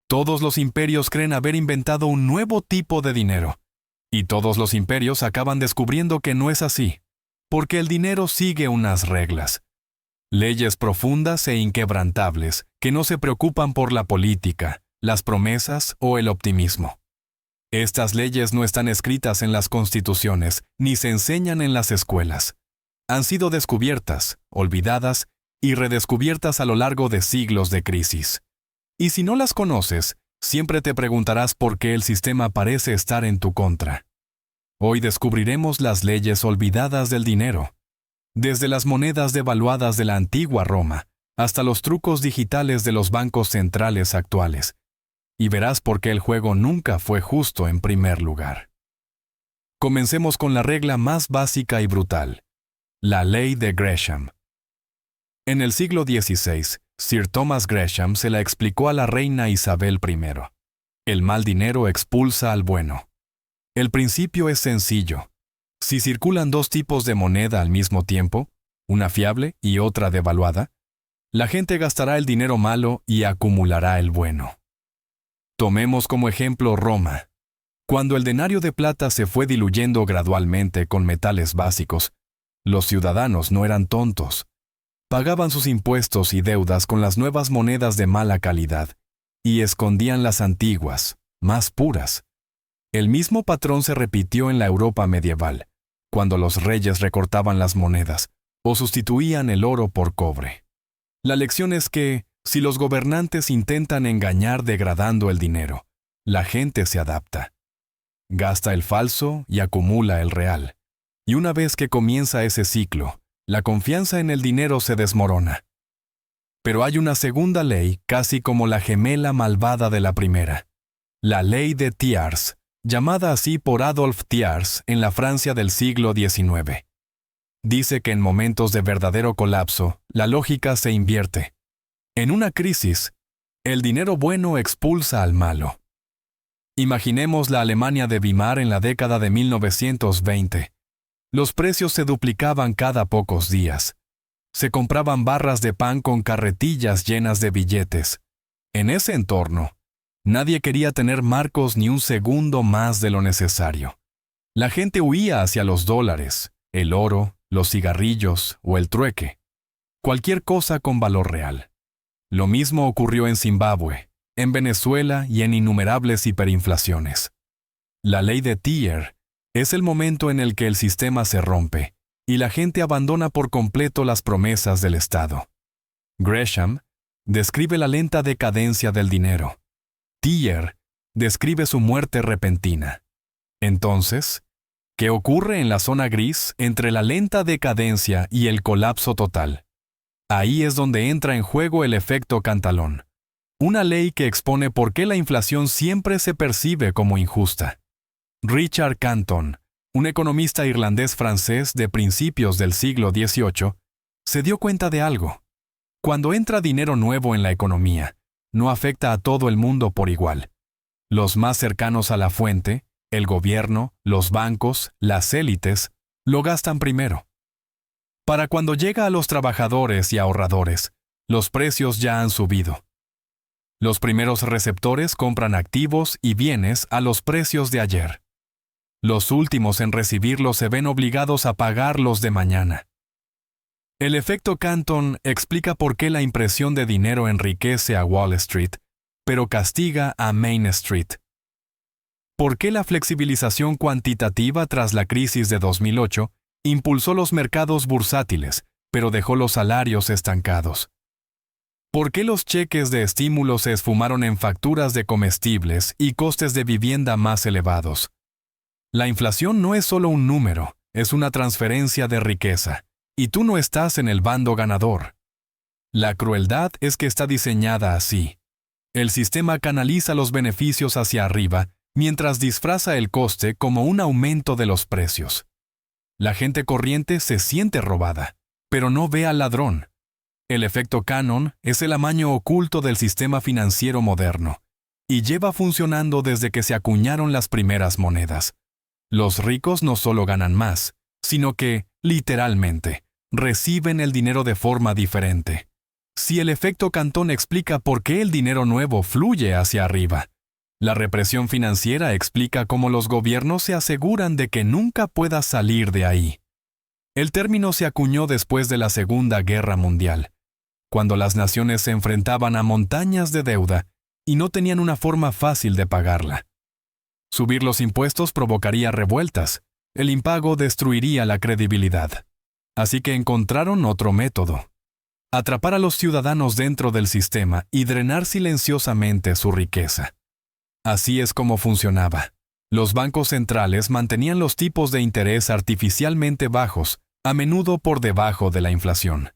Todos los imperios creen haber inventado un nuevo tipo de dinero. Y todos los imperios acaban descubriendo que no es así, porque el dinero sigue unas reglas. Leyes profundas e inquebrantables que no se preocupan por la política, las promesas o el optimismo. Estas leyes no están escritas en las constituciones, ni se enseñan en las escuelas. Han sido descubiertas, olvidadas y redescubiertas a lo largo de siglos de crisis. Y si no las conoces, siempre te preguntarás por qué el sistema parece estar en tu contra. Hoy descubriremos las leyes olvidadas del dinero, desde las monedas devaluadas de la antigua Roma hasta los trucos digitales de los bancos centrales actuales, y verás por qué el juego nunca fue justo en primer lugar. Comencemos con la regla más básica y brutal, la ley de Gresham. En el siglo XVI, Sir Thomas Gresham se la explicó a la reina Isabel I. El mal dinero expulsa al bueno. El principio es sencillo. Si circulan dos tipos de moneda al mismo tiempo, una fiable y otra devaluada, la gente gastará el dinero malo y acumulará el bueno. Tomemos como ejemplo Roma. Cuando el denario de plata se fue diluyendo gradualmente con metales básicos, los ciudadanos no eran tontos. Pagaban sus impuestos y deudas con las nuevas monedas de mala calidad y escondían las antiguas, más puras. El mismo patrón se repitió en la Europa medieval, cuando los reyes recortaban las monedas o sustituían el oro por cobre. La lección es que, si los gobernantes intentan engañar degradando el dinero, la gente se adapta. Gasta el falso y acumula el real. Y una vez que comienza ese ciclo, la confianza en el dinero se desmorona. Pero hay una segunda ley, casi como la gemela malvada de la primera. La ley de Thiers, llamada así por Adolphe Thiers en la Francia del siglo XIX. Dice que en momentos de verdadero colapso, la lógica se invierte. En una crisis, el dinero bueno expulsa al malo. Imaginemos la Alemania de Weimar en la década de 1920. Los precios se duplicaban cada pocos días. Se compraban barras de pan con carretillas llenas de billetes. En ese entorno, nadie quería tener marcos ni un segundo más de lo necesario. La gente huía hacia los dólares, el oro, los cigarrillos o el trueque. Cualquier cosa con valor real. Lo mismo ocurrió en Zimbabue, en Venezuela y en innumerables hiperinflaciones. La ley de Thiers es el momento en el que el sistema se rompe y la gente abandona por completo las promesas del Estado. Gresham describe la lenta decadencia del dinero. Thiers describe su muerte repentina. Entonces, ¿qué ocurre en la zona gris entre la lenta decadencia y el colapso total? Ahí es donde entra en juego el efecto Cantillon, una ley que expone por qué la inflación siempre se percibe como injusta. Richard Canton, un economista irlandés-francés de principios del siglo XVIII, se dio cuenta de algo. Cuando entra dinero nuevo en la economía, no afecta a todo el mundo por igual. Los más cercanos a la fuente, el gobierno, los bancos, las élites, lo gastan primero. Para cuando llega a los trabajadores y ahorradores, los precios ya han subido. Los primeros receptores compran activos y bienes a los precios de ayer. Los últimos en recibirlos se ven obligados a pagarlos de mañana. El efecto Canton explica por qué la impresión de dinero enriquece a Wall Street, pero castiga a Main Street. ¿Por qué la flexibilización cuantitativa tras la crisis de 2008 impulsó los mercados bursátiles, pero dejó los salarios estancados? ¿Por qué los cheques de estímulo se esfumaron en facturas de comestibles y costes de vivienda más elevados? La inflación no es solo un número, es una transferencia de riqueza, y tú no estás en el bando ganador. La crueldad es que está diseñada así. El sistema canaliza los beneficios hacia arriba, mientras disfraza el coste como un aumento de los precios. La gente corriente se siente robada, pero no ve al ladrón. El efecto Cannon es el amaño oculto del sistema financiero moderno, y lleva funcionando desde que se acuñaron las primeras monedas. Los ricos no solo ganan más, sino que, literalmente, reciben el dinero de forma diferente. Si el efecto Cantón explica por qué el dinero nuevo fluye hacia arriba, la represión financiera explica cómo los gobiernos se aseguran de que nunca pueda salir de ahí. El término se acuñó después de la Segunda Guerra Mundial, cuando las naciones se enfrentaban a montañas de deuda y no tenían una forma fácil de pagarla. Subir los impuestos provocaría revueltas, el impago destruiría la credibilidad. Así que encontraron otro método: atrapar a los ciudadanos dentro del sistema y drenar silenciosamente su riqueza. Así es como funcionaba. Los bancos centrales mantenían los tipos de interés artificialmente bajos, a menudo por debajo de la inflación.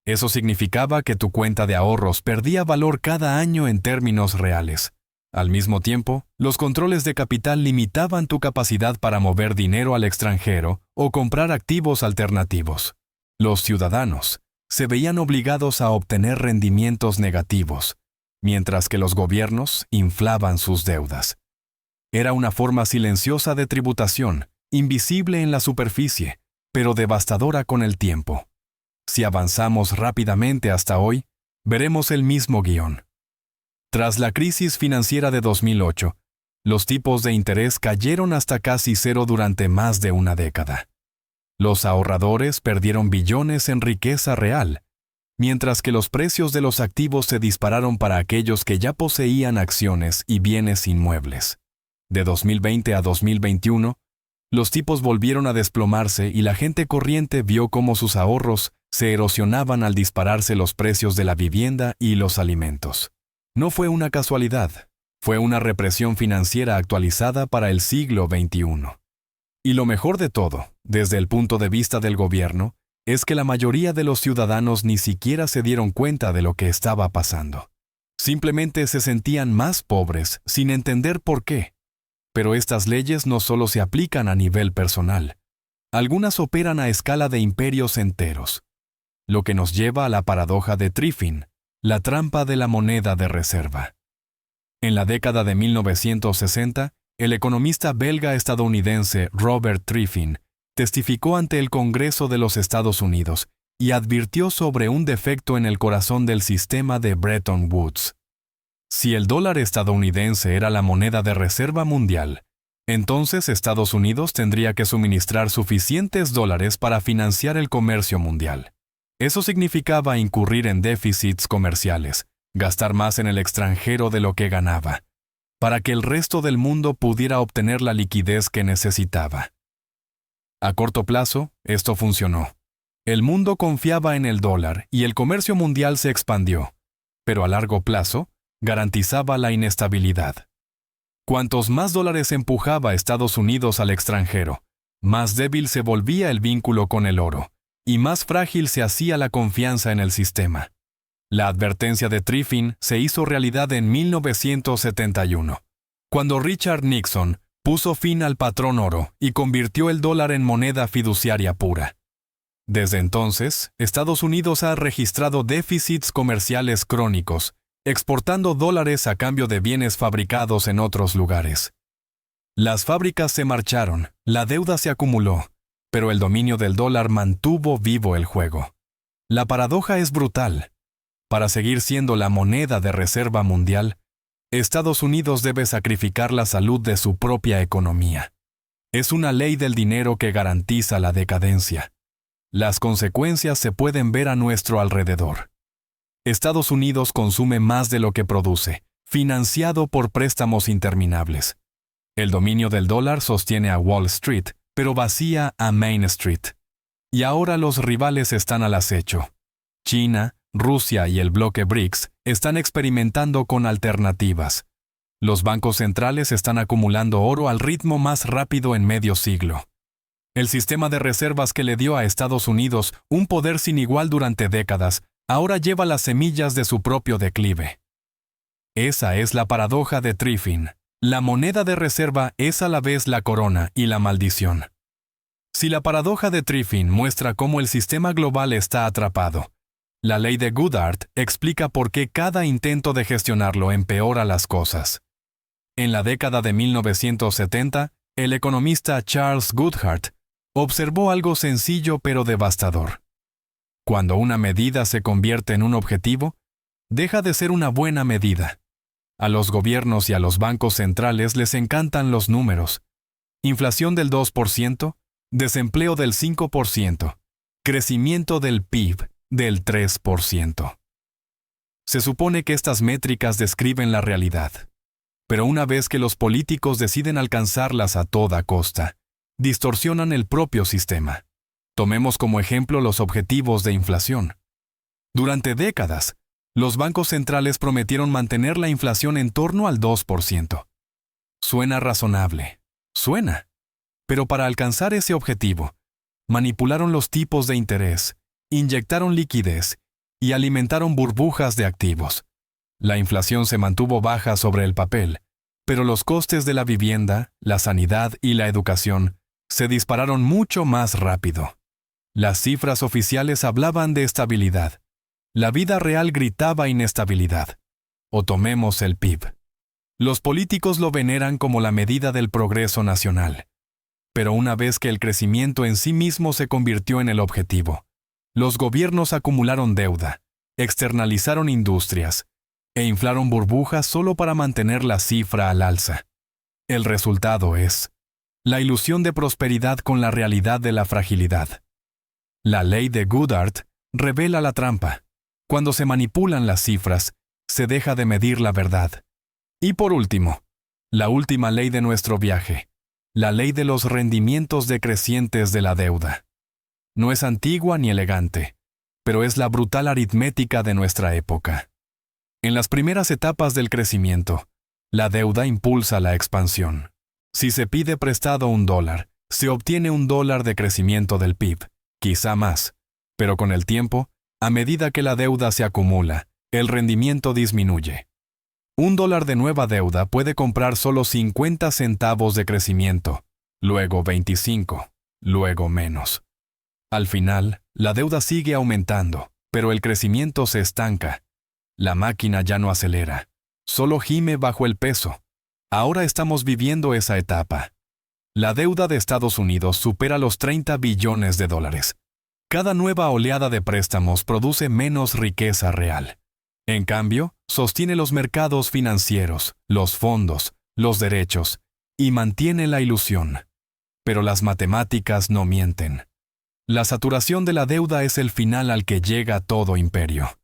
Eso significaba que tu cuenta de ahorros perdía valor cada año en términos reales. Al mismo tiempo, los controles de capital limitaban tu capacidad para mover dinero al extranjero o comprar activos alternativos. Los ciudadanos se veían obligados a obtener rendimientos negativos, mientras que los gobiernos inflaban sus deudas. Era una forma silenciosa de tributación, invisible en la superficie, pero devastadora con el tiempo. Si avanzamos rápidamente hasta hoy, veremos el mismo guión. Tras la crisis financiera de 2008, los tipos de interés cayeron hasta casi cero durante más de una década. Los ahorradores perdieron billones en riqueza real, mientras que los precios de los activos se dispararon para aquellos que ya poseían acciones y bienes inmuebles. De 2020 a 2021, los tipos volvieron a desplomarse y la gente corriente vio cómo sus ahorros se erosionaban al dispararse los precios de la vivienda y los alimentos. No fue una casualidad, fue una represión financiera actualizada para el siglo XXI. Y lo mejor de todo, desde el punto de vista del gobierno, es que la mayoría de los ciudadanos ni siquiera se dieron cuenta de lo que estaba pasando. Simplemente se sentían más pobres sin entender por qué. Pero estas leyes no solo se aplican a nivel personal. Algunas operan a escala de imperios enteros. Lo que nos lleva a la paradoja de Triffin, la trampa de la moneda de reserva. En la década de 1960, el economista belga-estadounidense Robert Triffin testificó ante el Congreso de los Estados Unidos y advirtió sobre un defecto en el corazón del sistema de Bretton Woods. Si el dólar estadounidense era la moneda de reserva mundial, entonces Estados Unidos tendría que suministrar suficientes dólares para financiar el comercio mundial. Eso significaba incurrir en déficits comerciales, gastar más en el extranjero de lo que ganaba, para que el resto del mundo pudiera obtener la liquidez que necesitaba. A corto plazo, esto funcionó. El mundo confiaba en el dólar y el comercio mundial se expandió, pero a largo plazo, garantizaba la inestabilidad. Cuantos más dólares empujaba Estados Unidos al extranjero, más débil se volvía el vínculo con el oro, y más frágil se hacía la confianza en el sistema. La advertencia de Triffin se hizo realidad en 1971, cuando Richard Nixon puso fin al patrón oro y convirtió el dólar en moneda fiduciaria pura. Desde entonces, Estados Unidos ha registrado déficits comerciales crónicos, exportando dólares a cambio de bienes fabricados en otros lugares. Las fábricas se marcharon, la deuda se acumuló, pero el dominio del dólar mantuvo vivo el juego. La paradoja es brutal. Para seguir siendo la moneda de reserva mundial, Estados Unidos debe sacrificar la salud de su propia economía. Es una ley del dinero que garantiza la decadencia. Las consecuencias se pueden ver a nuestro alrededor. Estados Unidos consume más de lo que produce, financiado por préstamos interminables. El dominio del dólar sostiene a Wall Street, pero vacía a Main Street. Y ahora los rivales están al acecho. China, Rusia y el bloque BRICS están experimentando con alternativas. Los bancos centrales están acumulando oro al ritmo más rápido en medio siglo. El sistema de reservas que le dio a Estados Unidos un poder sin igual durante décadas, ahora lleva las semillas de su propio declive. Esa es la paradoja de Triffin. La moneda de reserva es a la vez la corona y la maldición. Si la paradoja de Triffin muestra cómo el sistema global está atrapado, la ley de Goodhart explica por qué cada intento de gestionarlo empeora las cosas. En la década de 1970, el economista Charles Goodhart observó algo sencillo pero devastador. Cuando una medida se convierte en un objetivo, deja de ser una buena medida. A los gobiernos y a los bancos centrales les encantan los números. Inflación del 2%, desempleo del 5%, crecimiento del PIB del 3%. Se supone que estas métricas describen la realidad. Pero una vez que los políticos deciden alcanzarlas a toda costa, distorsionan el propio sistema. Tomemos como ejemplo los objetivos de inflación. Durante décadas, los bancos centrales prometieron mantener la inflación en torno al 2%. Suena razonable. Suena. Pero para alcanzar ese objetivo, manipularon los tipos de interés, inyectaron liquidez y alimentaron burbujas de activos. La inflación se mantuvo baja sobre el papel, pero los costes de la vivienda, la sanidad y la educación se dispararon mucho más rápido. Las cifras oficiales hablaban de estabilidad. La vida real gritaba inestabilidad. O tomemos el PIB. Los políticos lo veneran como la medida del progreso nacional. Pero una vez que el crecimiento en sí mismo se convirtió en el objetivo, los gobiernos acumularon deuda, externalizaron industrias e inflaron burbujas solo para mantener la cifra al alza. El resultado es la ilusión de prosperidad con la realidad de la fragilidad. La ley de Goodhart revela la trampa. Cuando se manipulan las cifras, se deja de medir la verdad. Y por último, la última ley de nuestro viaje, la ley de los rendimientos decrecientes de la deuda. No es antigua ni elegante, pero es la brutal aritmética de nuestra época. En las primeras etapas del crecimiento, la deuda impulsa la expansión. Si se pide prestado $1, se obtiene $1 de crecimiento del PIB, quizá más, pero con el tiempo, a medida que la deuda se acumula, el rendimiento disminuye. $1 de nueva deuda puede comprar solo 50 centavos de crecimiento, luego 25, luego menos. Al final, la deuda sigue aumentando, pero el crecimiento se estanca. La máquina ya no acelera, solo gime bajo el peso. Ahora estamos viviendo esa etapa. La deuda de Estados Unidos supera los $30 billones. Cada nueva oleada de préstamos produce menos riqueza real. En cambio, sostiene los mercados financieros, los fondos, los derechos, y mantiene la ilusión. Pero las matemáticas no mienten. La saturación de la deuda es el final al que llega todo imperio.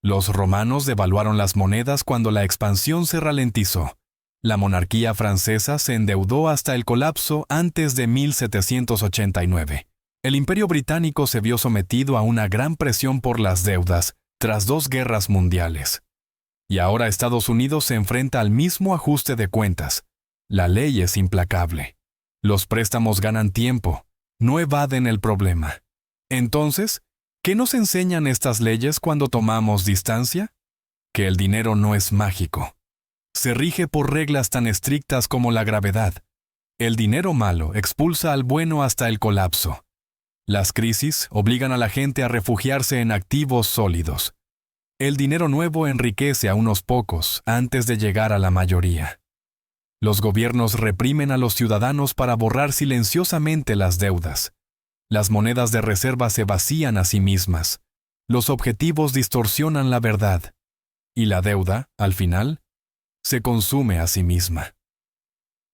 Los romanos devaluaron las monedas cuando la expansión se ralentizó. La monarquía francesa se endeudó hasta el colapso antes de 1789. El Imperio Británico se vio sometido a una gran presión por las deudas tras 2 guerras mundiales. Y ahora Estados Unidos se enfrenta al mismo ajuste de cuentas. La ley es implacable. Los préstamos ganan tiempo, no evaden el problema. Entonces, ¿qué nos enseñan estas leyes cuando tomamos distancia? Que el dinero no es mágico. Se rige por reglas tan estrictas como la gravedad. El dinero malo expulsa al bueno hasta el colapso. Las crisis obligan a la gente a refugiarse en activos sólidos. El dinero nuevo enriquece a unos pocos antes de llegar a la mayoría. Los gobiernos reprimen a los ciudadanos para borrar silenciosamente las deudas. Las monedas de reserva se vacían a sí mismas. Los objetivos distorsionan la verdad. Y la deuda, al final, se consume a sí misma.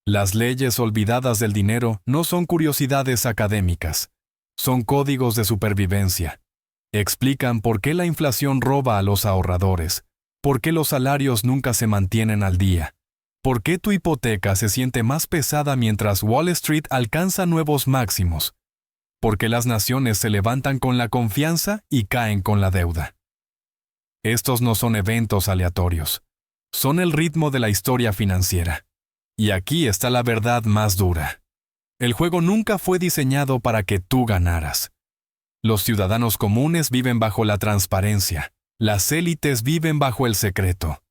Las leyes olvidadas del dinero no son curiosidades académicas. Son códigos de supervivencia. Explican por qué la inflación roba a los ahorradores, por qué los salarios nunca se mantienen al día, por qué tu hipoteca se siente más pesada mientras Wall Street alcanza nuevos máximos, por qué las naciones se levantan con la confianza y caen con la deuda. Estos no son eventos aleatorios, son el ritmo de la historia financiera. Y aquí está la verdad más dura. El juego nunca fue diseñado para que tú ganaras. Los ciudadanos comunes viven bajo la transparencia. Las élites viven bajo el secreto.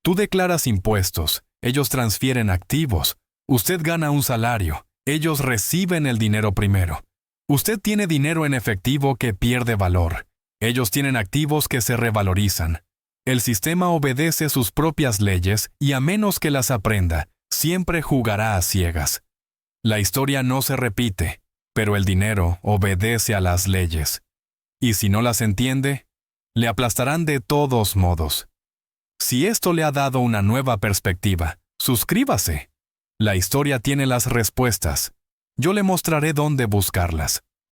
Tú declaras impuestos, ellos transfieren activos. Usted gana un salario, ellos reciben el dinero primero. Usted tiene dinero en efectivo que pierde valor. Ellos tienen activos que se revalorizan. El sistema obedece sus propias leyes y a menos que las aprenda, siempre jugará a ciegas. La historia no se repite, pero el dinero obedece a las leyes. Y si no las entiende, le aplastarán de todos modos. Si esto le ha dado una nueva perspectiva, suscríbase. La historia tiene las respuestas. Yo le mostraré dónde buscarlas.